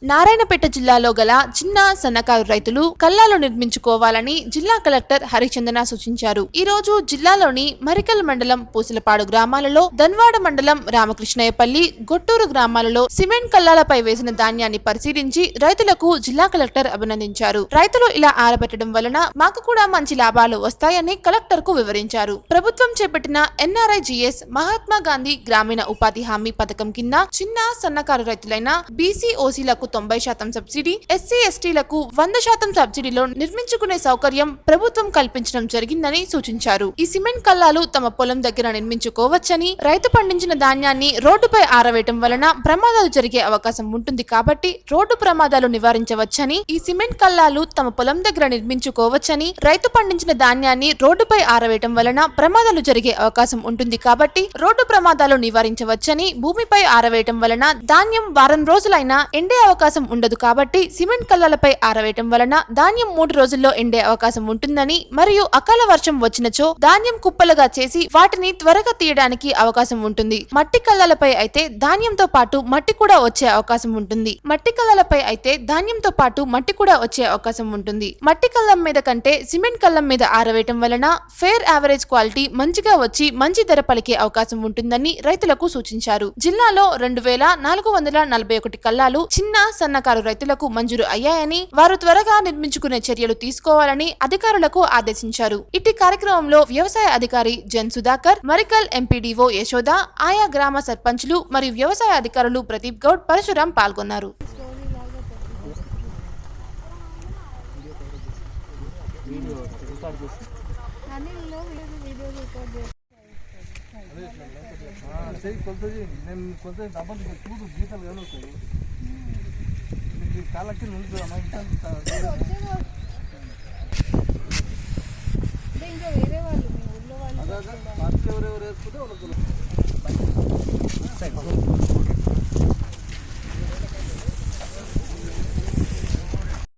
నారాయణపేట జిల్లాలో గల చిన్న సన్నకారు రైతులు కల్లాలు నిర్మించుకోవాలని జిల్లా కలెక్టర్ హరిచందన సూచించారు. ఈ రోజు జిల్లాలోని మరికల్ మండలం పూసలపాడు గ్రామాలలో, ధన్వాడ మండలం రామకృష్ణయ్యపల్లి, గొట్టూరు గ్రామాలలో సిమెంట్ కల్లాలపై వేసిన ధాన్యాన్ని పరిశీలించి రైతులకు జిల్లా కలెక్టర్ అభినందించారు. రైతులు ఇలా ఆరబెట్టడం వలన మాకు కూడా మంచి లాభాలు వస్తాయని కలెక్టర్ కు వివరించారు. ప్రభుత్వం చేపట్టిన NRIGS మహాత్మా గాంధీ గ్రామీణ ఉపాధి హామీ పథకం కింద చిన్న సన్నకారు రైతులైన BC OCలకు 90% సబ్సిడీ, SC STలకు 100% సబ్సిడీలో నిర్మించుకునే సౌకర్యం ప్రభుత్వం కల్పించడం జరిగిందని సూచించారు. ఈ సిమెంట్ కల్లాలు తమ పొలం దగ్గర నిర్మించుకోవచ్చని, రైతు పండించిన ధాన్యాన్ని రోడ్డుపై ఆరవేయటం వలన ప్రమాదాలు జరిగే అవకాశం ఉంటుంది కాబట్టి రోడ్డు ప్రమాదాలు నివారించవచ్చని, ఈ సిమెంట్ కల్లాలు తమ పొలం దగ్గర నిర్మించుకోవచ్చని, రైతు పండించిన ధాన్యాన్ని రోడ్డుపై ఆరవేయటం వలన ప్రమాదాలు జరిగే అవకాశం ఉంటుంది కాబట్టి రోడ్డు ప్రమాదాలు నివారించవచ్చని, భూమిపై ఆరవేయటం వలన ధాన్యం వారం రోజులైనా ఎండే అవకాశం ఉండదు కాబట్టి సిమెంట్ కల్లాలపై ఆరవేయటం వలన ధాన్యం 3 రోజుల్లో ఎండే అవకాశం ఉంటుందని, మరియు అకాల వర్షం వచ్చినచో ధాన్యం కుప్పలుగా చేసి వాటిని త్వరగా తీయడానికి అవకాశం ఉంటుంది. మట్టి కల్లాలపై అయితే ధాన్యంతో పాటు మట్టి కూడా వచ్చే అవకాశం ఉంటుంది. మట్టి కల్లాలపై అయితే ధాన్యంతో పాటు మట్టి కూడా వచ్చే అవకాశం ఉంటుంది. మట్టి కల్లం మీద కంటే సిమెంట్ కల్లం మీద ఆరవేయటం వలన ఫెయిర్ యావరేజ్ క్వాలిటీ మంచిగా వచ్చి మంచి ధర పలికే అవకాశం ఉంటుందని రైతులకు సూచించారు. జిల్లాలో 2441 కల్లాలు చిన్న సన్నకారు రైతులకు మంజూరు అయ్యాయని, వారు త్వరగా నిర్మించుకునే చర్యలు తీసుకోవాలని అధికారులకు ఆదేశించారు. ఇట్టి కార్యక్రమంలో వ్యవసాయ అధికారి జన్ సుధాకర్, మరికల్ MPDO యశోద, ఆయా గ్రామ సర్పంచ్లు మరియు వ్యవసాయ అధికారులు ప్రదీప్ గౌడ్, పరశురాం పాల్గొన్నారు. కాలకి ఇంకా వేరే వాళ్ళు మీ ఊళ్ళో వాళ్ళు ఎవరెవరు వేసుకుంటే వాళ్ళకు